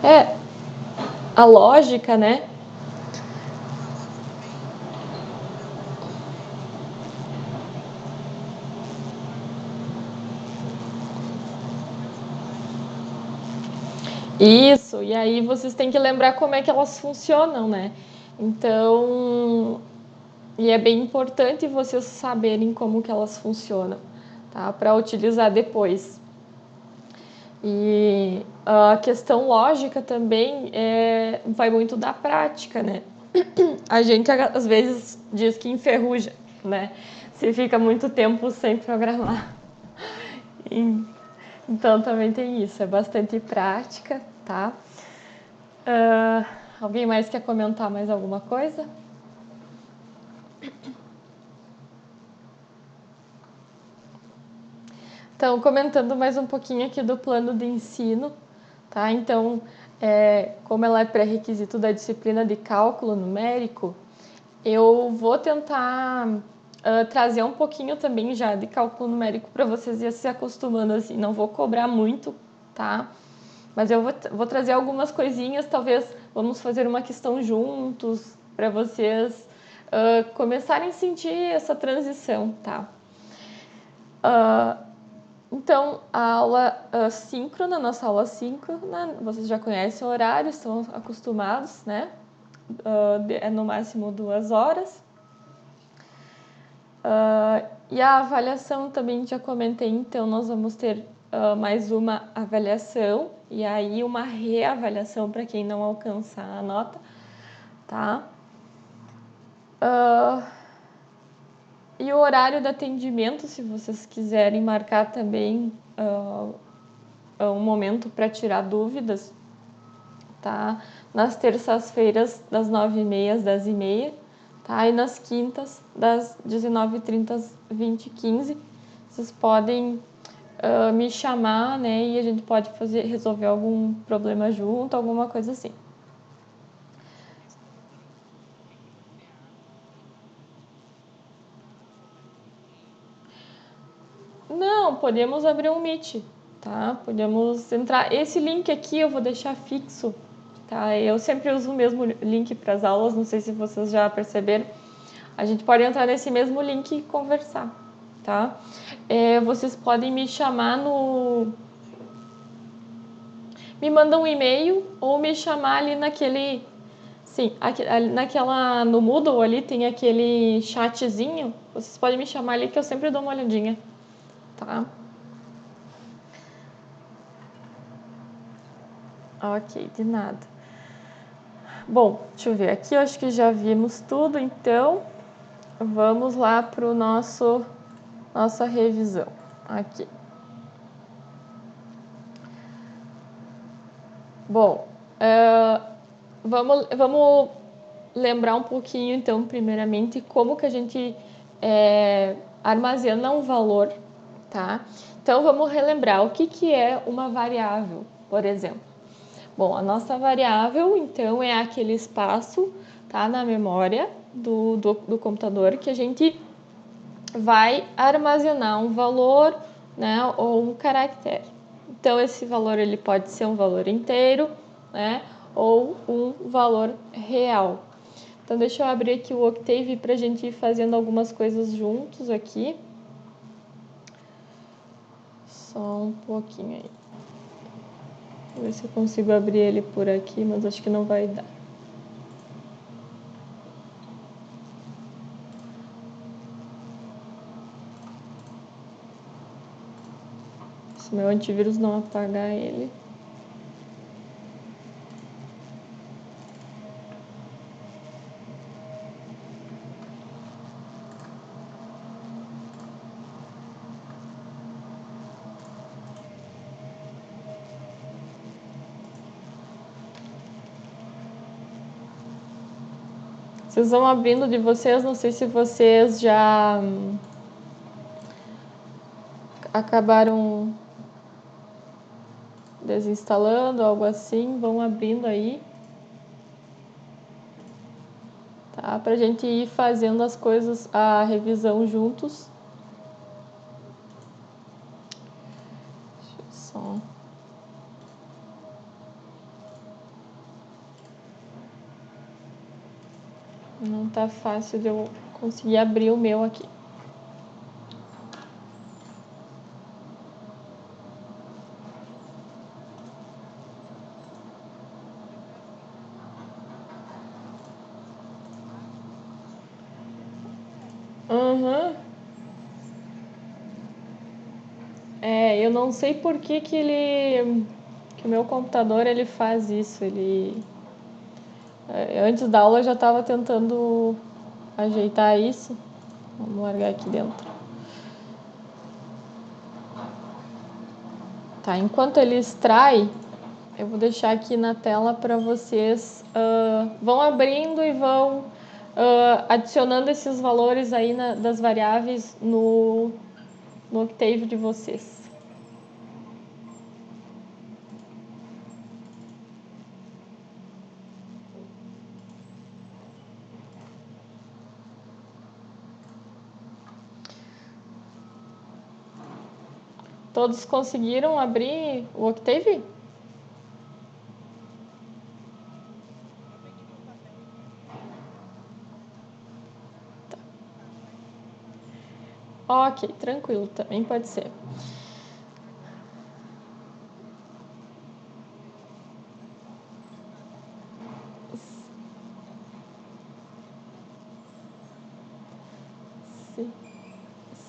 É, a lógica, né? Isso, e aí vocês têm que lembrar como é que elas funcionam, né? Então, e é bem importante vocês saberem como que elas funcionam, tá? Para utilizar depois. E a questão lógica também vai muito da prática, né? A gente às vezes diz que enferruja, né? Se fica muito tempo sem programar. Então também tem isso, é bastante prática, tá? Uh, alguém mais quer comentar mais alguma coisa? Então, comentando mais um pouquinho aqui do plano de ensino, tá? Então, como ela é pré-requisito da disciplina de cálculo numérico, eu vou tentar trazer um pouquinho também já de cálculo numérico para vocês ir se acostumando assim. Não vou cobrar muito, tá? Mas eu vou trazer algumas coisinhas, talvez vamos fazer uma questão juntos para vocês começarem a sentir essa transição, tá? Então, a aula síncrona, nossa aula síncrona, vocês já conhecem o horário, estão acostumados, né? É no máximo 2 horas. E a avaliação também já comentei, então nós vamos ter mais uma avaliação e aí uma reavaliação para quem não alcançar a nota, tá? E o horário de atendimento, se vocês quiserem marcar também um momento para tirar dúvidas, tá? Nas terças-feiras, das 9h30 às 10h30, tá? E nas quintas, das 19h30 às 20h15. Vocês podem me chamar, né? E a gente pode resolver algum problema junto, alguma coisa assim. Não, podemos abrir um Meet, tá? Podemos entrar. Esse link aqui eu vou deixar fixo, tá? Eu sempre uso o mesmo link para as aulas, não sei se vocês já perceberam. A gente pode entrar nesse mesmo link e conversar, tá? Vocês podem me chamar no... Me mandam um e-mail ou me chamar ali naquele... Sim, naquela... No Moodle ali tem aquele chatzinho. Vocês podem me chamar ali que eu sempre dou uma olhadinha, tá? Ok, de nada. Bom, deixa eu ver. Aqui eu acho que já vimos tudo, então vamos lá para o nossa revisão. Aqui. Bom, vamos lembrar um pouquinho, então, primeiramente, como que a gente armazena um valor, tá? Então, vamos relembrar o que é uma variável, por exemplo. Bom, a nossa variável, então, é aquele espaço, tá, na memória do computador que a gente vai armazenar um valor, né, ou um caractere. Então, esse valor ele pode ser um valor inteiro, né, ou um valor real. Então, deixa eu abrir aqui o Octave para a gente ir fazendo algumas coisas juntos aqui. Só um pouquinho aí. Vou ver se eu consigo abrir ele por aqui, mas acho que não vai dar. Se meu antivírus não apagar ele. Vocês vão abrindo de vocês, não sei se vocês já acabaram desinstalando, algo assim, vão abrindo aí, tá? Pra gente ir fazendo as coisas, a revisão juntos. Deixa eu só... Não tá fácil de eu conseguir abrir o meu aqui. Uhum. Eu não sei por que que o meu computador ele faz isso. Antes da aula eu já estava tentando ajeitar isso. Vamos largar aqui dentro. Tá, enquanto ele extrai, eu vou deixar aqui na tela para vocês vão abrindo e vão adicionando esses valores aí das variáveis no Octave de vocês. Todos conseguiram abrir o Octave? Ok, tranquilo, também pode ser.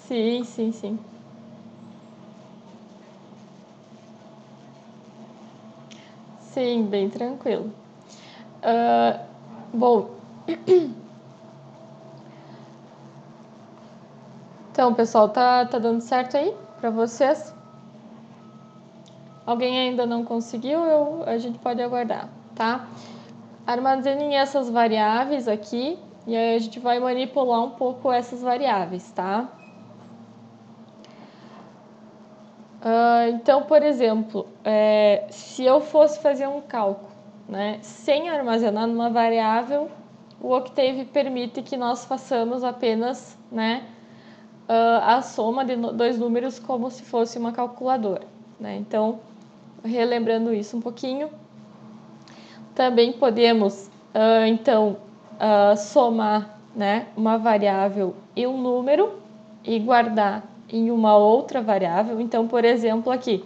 Sim, sim, sim. Sim, bem tranquilo. Bom, então, pessoal, tá dando certo aí para vocês? Alguém ainda não conseguiu? A gente pode aguardar, tá? Armazenem essas variáveis aqui e aí a gente vai manipular um pouco essas variáveis, tá? Então, por exemplo, se eu fosse fazer um cálculo, né, sem armazenar numa variável, o Octave permite que nós façamos apenas, né, a soma de dois números como se fosse uma calculadora, né? Então, relembrando isso um pouquinho, também podemos, somar, né, uma variável e um número e guardar em uma outra variável. Então, por exemplo, aqui,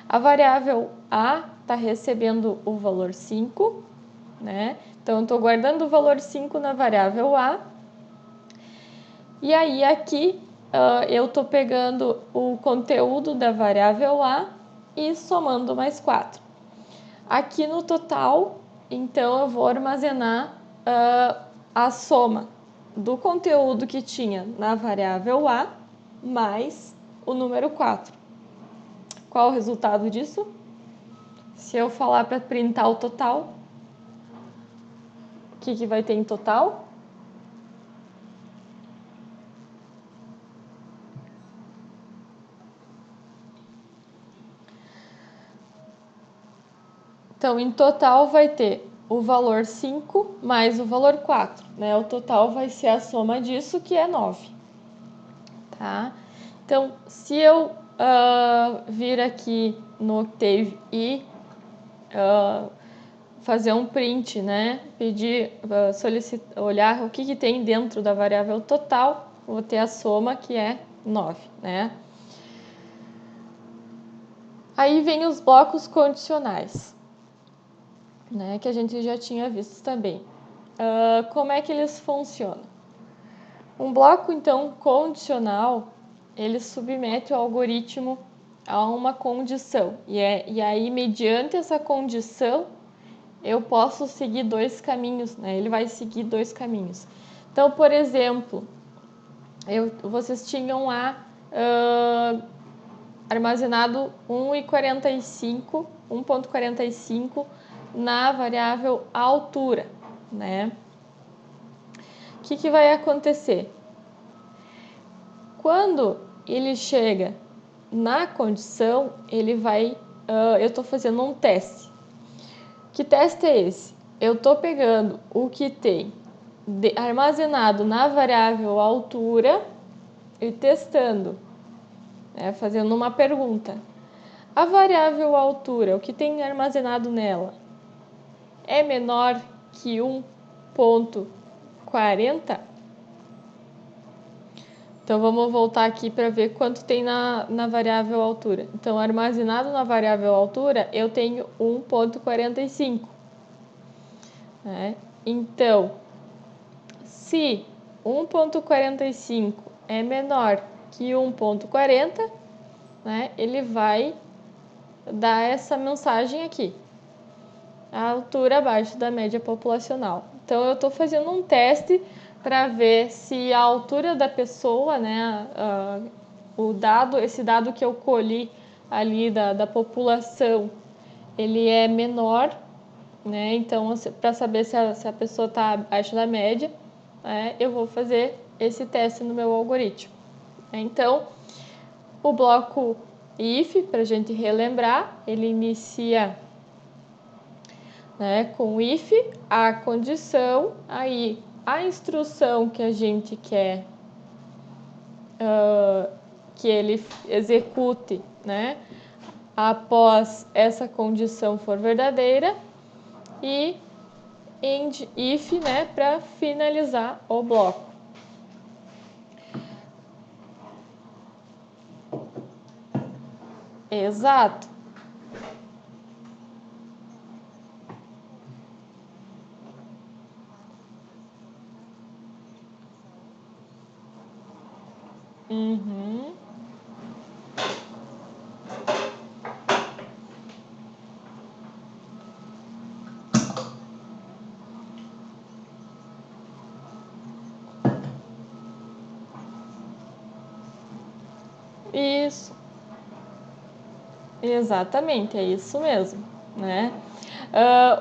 a variável A está recebendo o valor 5, né? Então, eu estou guardando o valor 5 na variável A. E aí, aqui, eu estou pegando o conteúdo da variável A e somando mais 4. Aqui no total, então, eu vou armazenar a soma do conteúdo que tinha na variável A mais o número 4. Qual o resultado disso? Se eu falar para printar o total, o que vai ter em total? Então, em total vai ter o valor 5 mais o valor 4, né? O total vai ser a soma disso, que é 9, tá? Então, se eu vir aqui no Octave e fazer um print, né? Pedir, olhar o que tem dentro da variável total, vou ter a soma, que é 9, né? Aí vem os blocos condicionais, né? Que a gente já tinha visto também. Como é que eles funcionam? Um bloco, então, condicional, ele submete o algoritmo a uma condição. E aí, mediante essa condição, eu posso seguir dois caminhos, né? Ele vai seguir dois caminhos. Então, por exemplo, vocês tinham lá armazenado 1,45 na variável altura, né? O que vai acontecer? Quando ele chega na condição, ele vai... eu estou fazendo um teste. Que teste é esse? Eu estou pegando o que tem armazenado na variável altura e testando, né, fazendo uma pergunta. A variável altura, o que tem armazenado nela, é menor que 1,45? 40. Então, vamos voltar aqui para ver quanto tem na variável altura. Então, armazenado na variável altura, eu tenho 1,45. Né? Então, se 1,45 é menor que 1,40, né, ele vai dar essa mensagem aqui. A altura abaixo da média populacional. Então, eu estou fazendo um teste para ver se a altura da pessoa, né, esse dado que eu colhi ali da população, ele é menor, né? Então, para saber se a pessoa está abaixo da média, né, eu vou fazer esse teste no meu algoritmo. Então, o bloco if, para a gente relembrar, ele inicia, né, com if, a condição, aí a instrução que a gente quer que ele execute, né, após essa condição for verdadeira, e end if, né, para finalizar o bloco. Exato. Uhum. Isso. Exatamente, é isso mesmo, né?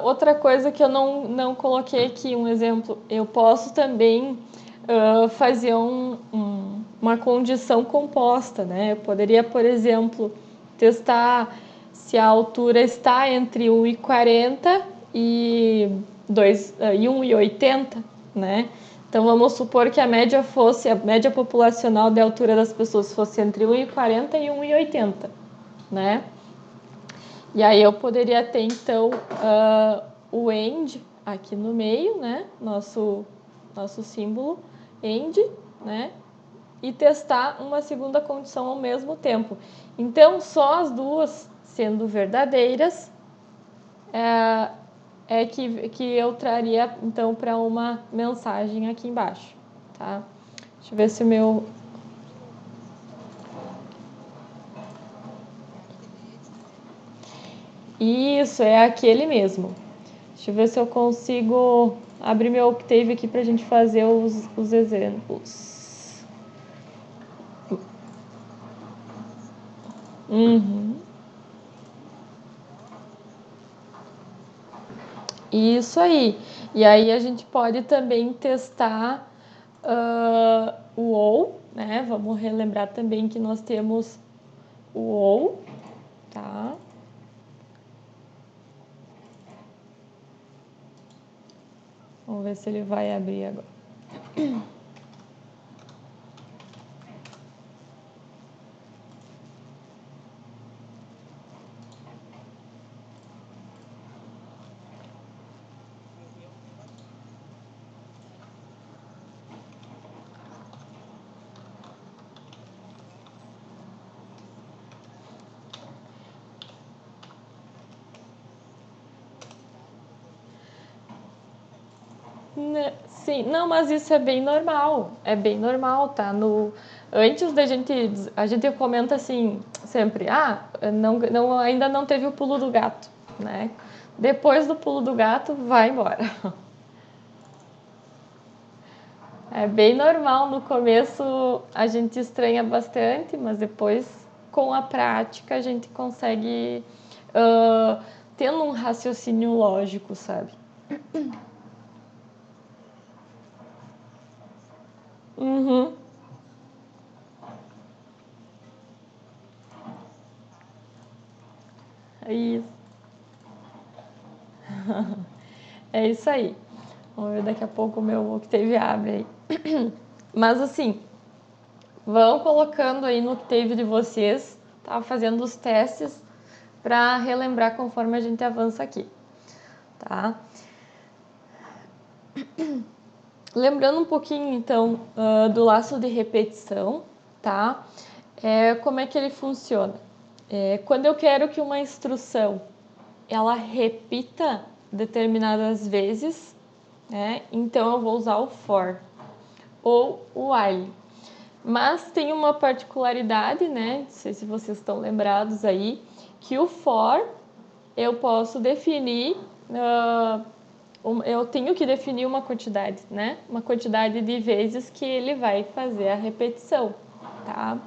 Outra coisa que eu não coloquei aqui, um exemplo, eu posso também fazer uma condição composta, né? Eu poderia, por exemplo, testar se a altura está entre 1,40 e 1,80, né? Então, vamos supor que a média populacional de altura das pessoas fosse entre 1,40 e 1,80, né? E aí eu poderia ter, então, o end aqui no meio, né? Nosso símbolo end, né? E testar uma segunda condição ao mesmo tempo. Então, só as duas sendo verdadeiras que eu traria, então, para uma mensagem aqui embaixo, tá? Deixa eu ver se o meu... Isso, é aquele mesmo. Deixa eu ver se eu consigo abrir meu Octave aqui para a gente fazer os exemplos. Uhum. Isso aí. E aí a gente pode também testar o ou, né? Vamos relembrar também que nós temos o ou, tá? Vamos ver se ele vai abrir agora. Sim, não, mas isso é bem normal, tá? Antes da a gente comenta assim, sempre, ainda não teve o pulo do gato, né? Depois do pulo do gato, vai embora. É bem normal, no começo a gente estranha bastante, mas depois, com a prática, a gente consegue tendo um raciocínio lógico, sabe? Uhum. É isso. É isso aí. Vamos ver daqui a pouco o meu Octave abre aí. Mas assim, vão colocando aí no Octave de vocês, tá? Fazendo os testes para relembrar conforme a gente avança aqui, tá? Lembrando um pouquinho, então, do laço de repetição, tá? Como é que ele funciona? Quando eu quero que uma instrução ela repita determinadas vezes, né? Então eu vou usar o for ou o while. Mas tem uma particularidade, né? Não sei se vocês estão lembrados aí, que o for eu posso definir, eu tenho que definir uma quantidade, né? Uma quantidade de vezes que ele vai fazer a repetição, tá?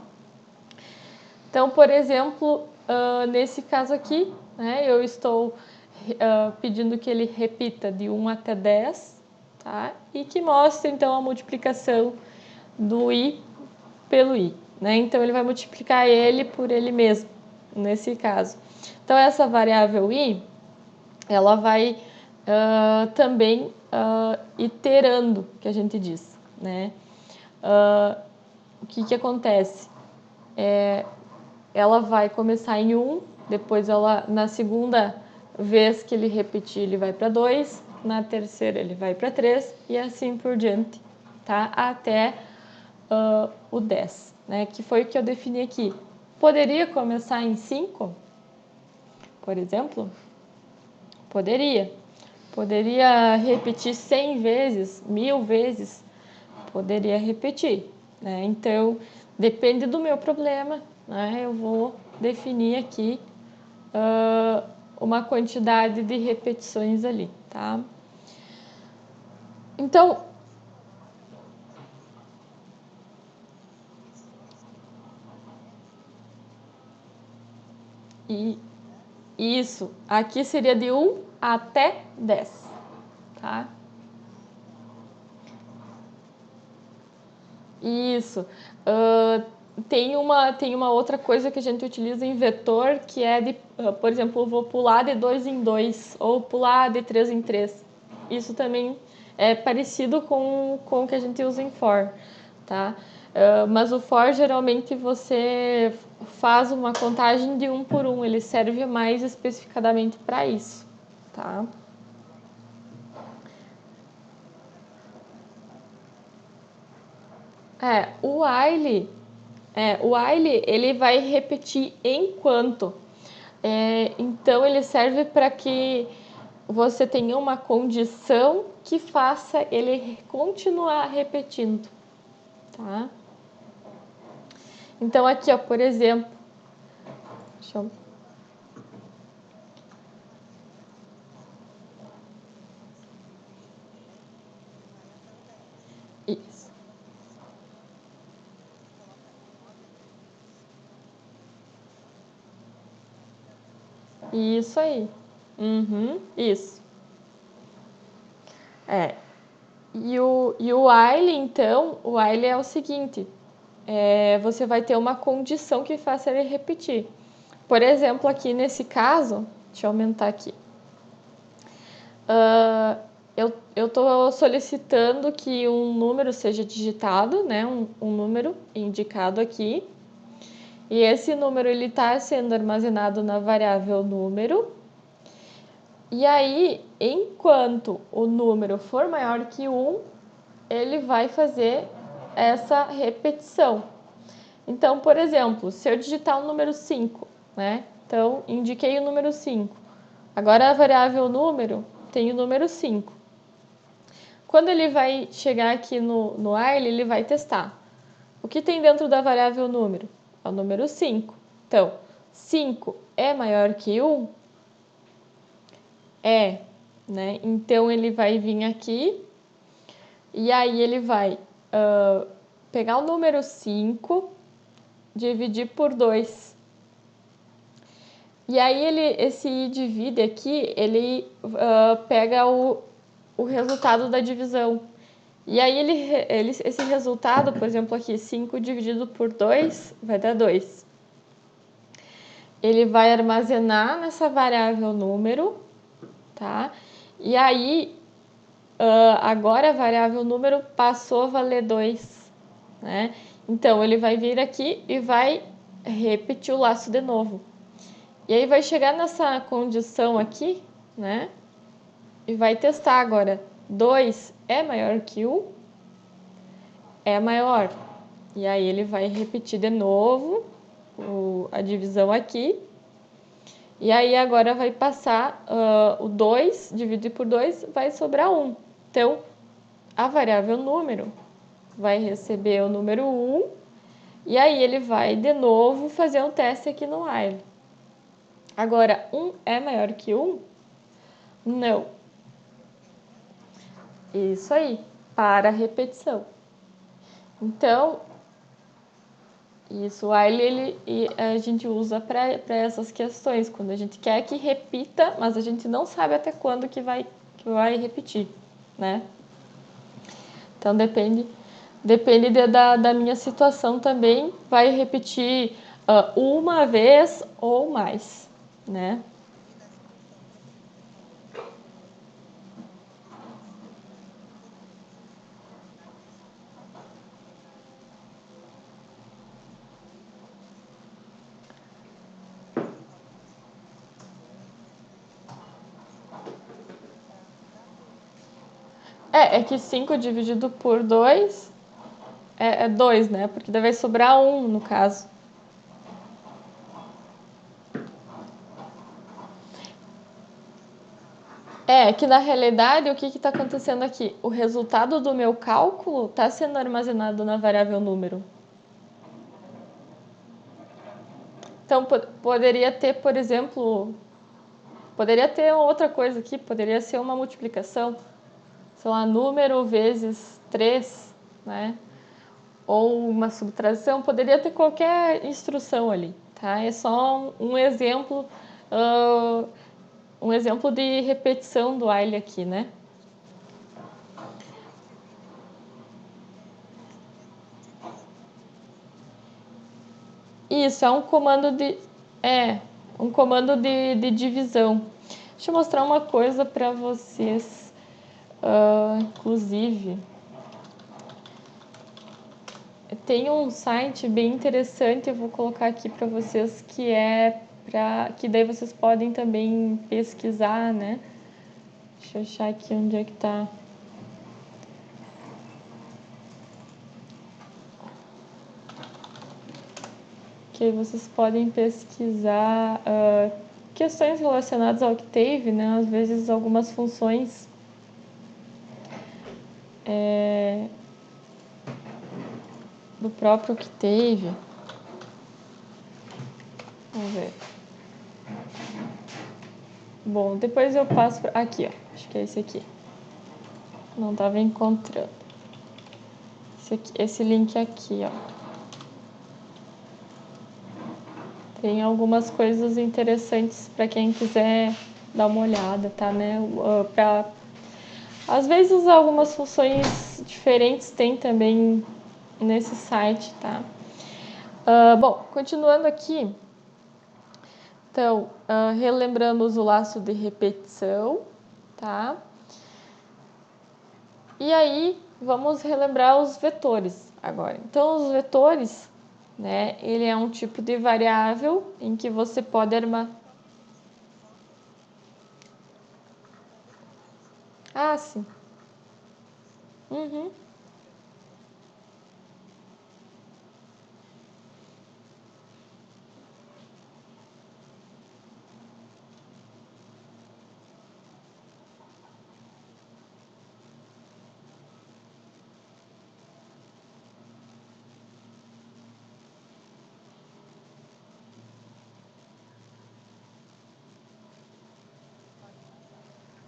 Então, por exemplo, nesse caso aqui, né? Eu estou pedindo que ele repita de 1 até 10, tá? E que mostre, então, a multiplicação do i pelo i, né? Então, ele vai multiplicar ele por ele mesmo, nesse caso. Então, essa variável i, ela vai também iterando, que a gente diz, né? O que acontece? Ela vai começar em 1, depois ela, na segunda vez que ele repetir, ele vai para 2, na terceira ele vai para 3 e assim por diante, tá? Até o 10, né? Que foi o que eu defini aqui. Poderia começar em 5, por exemplo? Poderia. Poderia repetir 100 vezes, 1000 vezes? Poderia repetir, né? Então, depende do meu problema, né? Eu vou definir aqui uma quantidade de repetições ali, tá? Então, e isso aqui seria de 1 até 10, tá? Isso. Tem uma outra coisa que a gente utiliza em vetor, que é de, por exemplo, eu vou pular de 2 em 2 ou pular de 3 em 3. Isso também é parecido com o que a gente usa em for, tá? Mas o for, geralmente, você faz uma contagem de 1 por 1. Ele serve mais especificadamente para isso, tá? O while, ele vai repetir enquanto. Então, ele serve para que você tenha uma condição que faça ele continuar repetindo, tá? Então, aqui, ó, por exemplo, deixa eu... Isso. Isso aí. Uhum, isso. E o while, então, o while é o seguinte, você vai ter uma condição que faça ele repetir. Por exemplo, aqui nesse caso, deixa eu aumentar aqui. Eu estou solicitando que um número seja digitado, né? Um número indicado aqui. E esse número ele está sendo armazenado na variável número. E aí, enquanto o número for maior que 1, ele vai fazer essa repetição. Então, por exemplo, se eu digitar o número 5, né? Então, indiquei o número 5. Agora, a variável número tem o número 5. Quando ele vai chegar aqui no while, ele vai testar. O que tem dentro da variável número? É o número 5. Então, 5 é maior que 1? É, né? Então, ele vai vir aqui e aí ele vai pegar o número 5, dividir por 2. E aí, esse i divide aqui, ele pega o resultado da divisão. E aí, esse resultado, por exemplo, aqui, 5 dividido por 2 vai dar 2. Ele vai armazenar nessa variável número, tá? E aí, agora a variável número passou a valer 2, né? Então, ele vai vir aqui e vai repetir o laço de novo. E aí, vai chegar nessa condição aqui, né? E vai testar agora. 2 é maior que 1? é maior. E aí ele vai repetir de novo a divisão aqui. E aí agora vai passar o 2, dividir por 2, vai sobrar 1. Então, a variável número vai receber o número 1, e aí ele vai de novo fazer um teste aqui no while. Agora, 1 é maior que 1? Não. Isso aí, para a repetição. Então, isso, o while a gente usa para essas questões, quando a gente quer que repita, mas a gente não sabe até quando que vai repetir, né? Então, depende da minha situação também, vai repetir uma vez ou mais, né? É que 5 dividido por 2 é 2, né? Porque daí vai sobrar 1 no caso. É que na realidade o que está acontecendo aqui? O resultado do meu cálculo está sendo armazenado na variável número. Então poderia ter, por exemplo, poderia ter outra coisa aqui, poderia ser uma multiplicação, sei lá, número vezes 3, né? Ou uma subtração, poderia ter qualquer instrução ali, tá? É só um exemplo, de repetição do while aqui, né? Isso, é um comando de divisão. Deixa eu mostrar uma coisa para vocês, inclusive. Tem um site bem interessante, eu vou colocar aqui para vocês, que daí vocês podem também pesquisar, né? Deixa eu achar aqui onde é que tá. Que aí vocês podem pesquisar questões relacionadas ao Octave, né? Às vezes algumas funções do próprio Octave. Vamos ver. Bom, depois eu passo aqui, ó. Acho que é esse aqui. Não estava encontrando. Esse link aqui, ó. Tem algumas coisas interessantes para quem quiser dar uma olhada, tá, né? Às vezes algumas funções diferentes tem também nesse site, tá? Bom, continuando aqui. Então, relembramos o laço de repetição, tá? E aí, vamos relembrar os vetores agora. Então, os vetores, né? Ele é um tipo de variável em que você pode armazenar. Ah, sim. Uhum.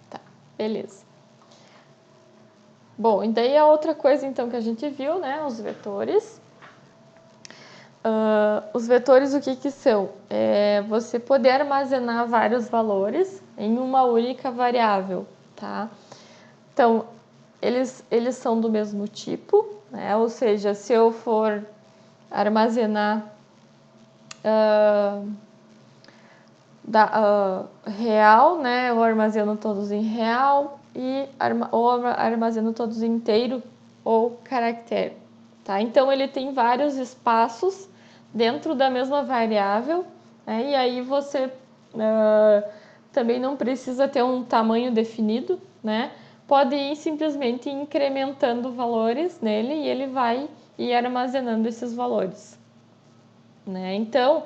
Tá, beleza. Bom, e daí a outra coisa então que a gente viu, né? Os vetores. Os vetores, o que são? Você poder armazenar vários valores em uma única variável, tá? Então, eles são do mesmo tipo, né? Ou seja, se eu for armazenar real, né? Eu armazeno todos em real ou armazeno todos em inteiro ou caractere, tá? Então, ele tem vários espaços dentro da mesma variável, né? E aí você também não precisa ter um tamanho definido, né? pode ir simplesmente incrementando valores nele e ele vai ir armazenando esses valores, né? Então,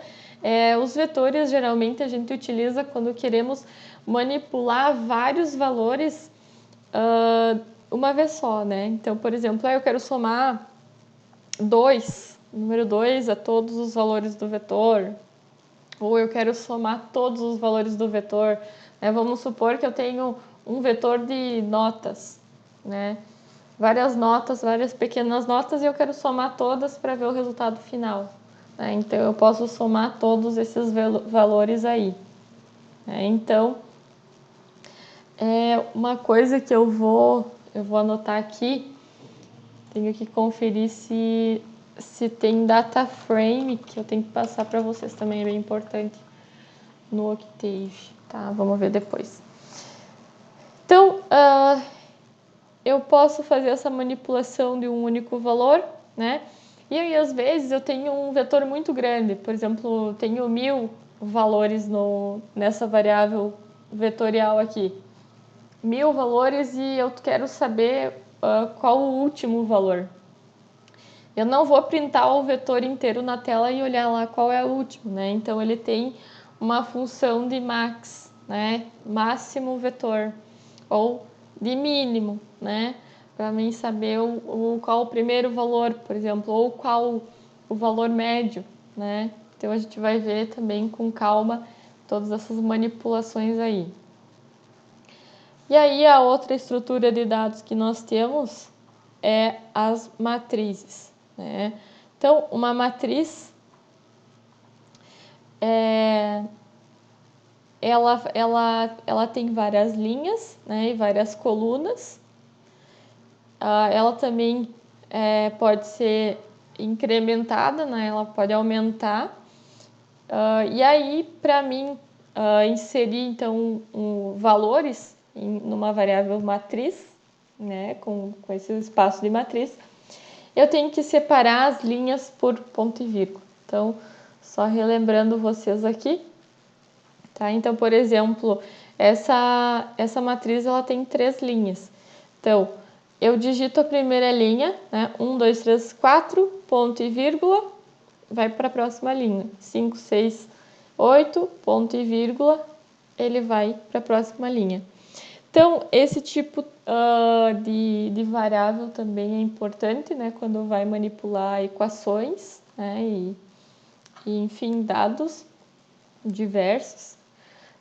os vetores geralmente a gente utiliza quando queremos manipular vários valores uma vez só, né? Então, por exemplo, eu quero somar número 2 a todos os valores do vetor, ou eu quero somar todos os valores do vetor, né? Vamos supor que eu tenho um vetor de notas, né? Várias notas, várias pequenas notas, e eu quero somar todas para ver o resultado final, né? Então, eu posso somar todos esses valores aí, né? Então, uma coisa que eu vou anotar aqui, tenho que conferir se tem data frame, que eu tenho que passar para vocês também, é bem importante no Octave, tá? Vamos ver depois. Então, eu posso fazer essa manipulação de um único valor, né? E aí, às vezes, eu tenho um vetor muito grande, por exemplo, tenho 1000 valores nessa variável vetorial aqui. 1000 valores e eu quero saber qual o último valor. Eu não vou printar o vetor inteiro na tela e olhar lá qual é o último, né? Então, ele tem uma função de max, né? Máximo vetor, ou de mínimo, né? Para mim saber qual o primeiro valor, por exemplo, ou qual o valor médio, né? Então, a gente vai ver também com calma todas essas manipulações aí. E aí, a outra estrutura de dados que nós temos é as matrizes, né? Então, uma matriz, ela tem várias linhas, né, e várias colunas. Ela também pode ser incrementada, né? Ela pode aumentar. E aí, para mim, inserir, então, valores numa variável matriz, né, com esse espaço de matriz, eu tenho que separar as linhas por ponto e vírgula. Então, só relembrando vocês aqui, tá? Então, por exemplo, essa matriz ela tem 3 linhas. Então, eu digito a primeira linha, né? 1, 2, 3, 4, ponto e vírgula, vai para a próxima linha. 5, 6, 8, ponto e vírgula, ele vai para a próxima linha. Então, esse tipo de variável também é importante, né, quando vai manipular equações, né, e enfim, dados diversos.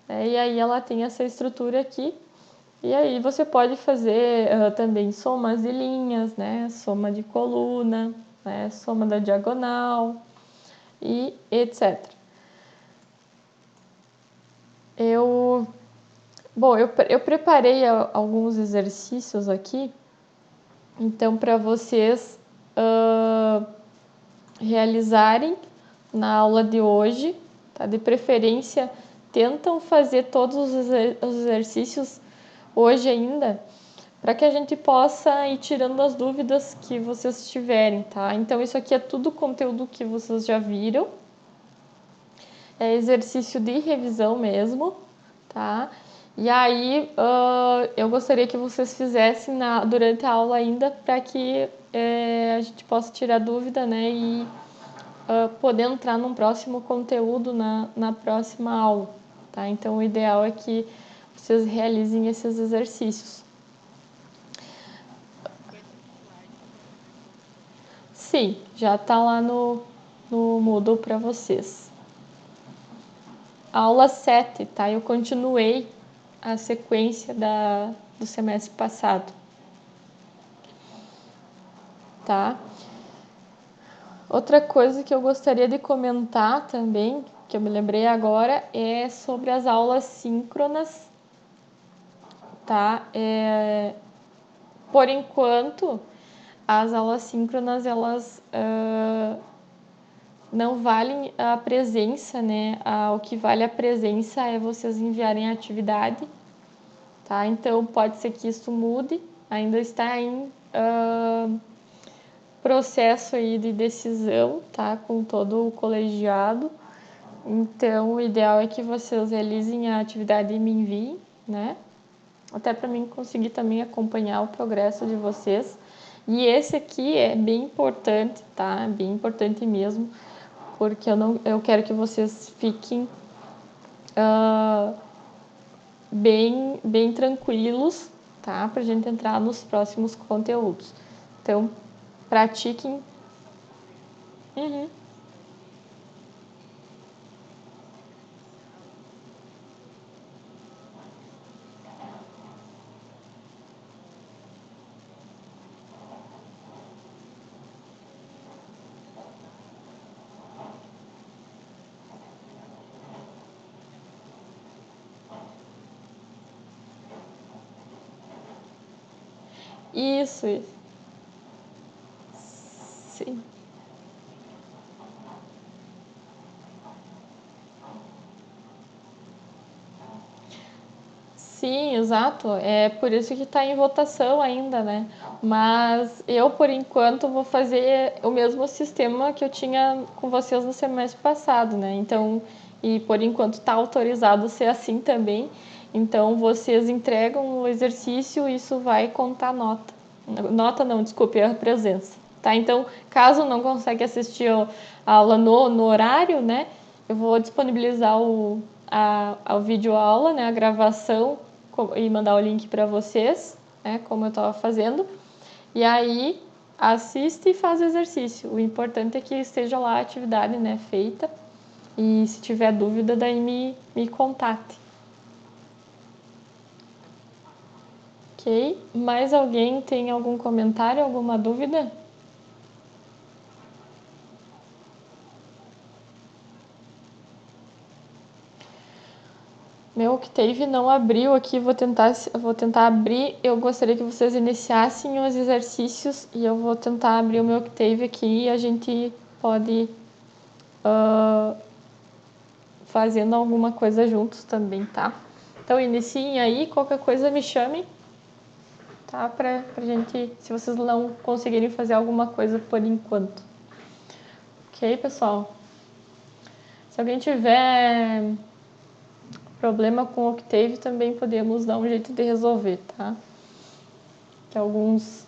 E aí ela tem essa estrutura aqui. E aí você pode fazer também somas de linhas, né, soma de coluna, né, soma da diagonal e etc. Bom, eu preparei alguns exercícios aqui, então para vocês realizarem na aula de hoje, tá? De preferência, tentam fazer todos os exercícios hoje ainda, para que a gente possa ir tirando as dúvidas que vocês tiverem, tá? Então, isso aqui é tudo conteúdo que vocês já viram, é exercício de revisão mesmo, tá? E aí, eu gostaria que vocês fizessem durante a aula ainda, para que a gente possa tirar dúvida, né? E poder entrar num próximo conteúdo na próxima aula, tá? Então, o ideal é que vocês realizem esses exercícios. Sim, já está lá no Moodle para vocês. Aula 7, tá? Eu continuei a sequência do semestre passado, tá? Outra coisa que eu gostaria de comentar também, que eu me lembrei agora, é sobre as aulas síncronas, tá? Por enquanto, as aulas síncronas, elas não valem a presença, né? O que vale a presença é vocês enviarem a atividade, tá? Então, pode ser que isso mude, ainda está em processo aí de decisão, tá? Com todo o colegiado. Então, o ideal é que vocês realizem a atividade e me enviem, né? até para mim conseguir também acompanhar o progresso de vocês. E esse aqui é bem importante, tá? Bem importante mesmo, porque eu quero que vocês fiquem bem tranquilos, tá? Pra gente entrar nos próximos conteúdos. Então, pratiquem. Uhum. Isso. Sim. Sim, exato. É por isso que está em votação ainda, né? Mas eu, por enquanto, vou fazer o mesmo sistema que eu tinha com vocês no semestre passado, né? Então, e por enquanto está autorizado ser assim também. Então, vocês entregam o exercício e isso vai contar nota. Nota não, desculpe, é a presença. Tá? Então, caso não consiga assistir a aula no horário, né? Eu vou disponibilizar a videoaula, né? A gravação e mandar o link para vocês, né? Como eu estava fazendo. E aí, assiste e faz o exercício. O importante é que esteja lá a atividade, né? Feita. E se tiver dúvida, daí me contate. Ok? Mais alguém tem algum comentário, alguma dúvida? Meu Octave não abriu aqui, vou tentar abrir. Eu gostaria que vocês iniciassem os exercícios e eu vou tentar abrir o meu Octave aqui e a gente pode fazendo alguma coisa juntos também, tá? Então iniciem aí, qualquer coisa me chamem, tá? Pra gente, se vocês não conseguirem fazer alguma coisa por enquanto. Ok, pessoal? Se alguém tiver problema com o Octave, também podemos dar um jeito de resolver, tá? Que alguns...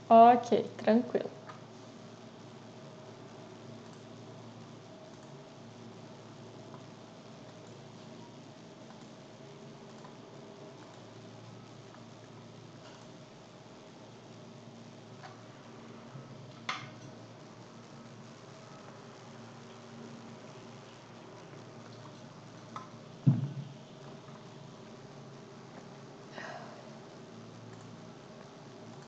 Ok, tranquilo.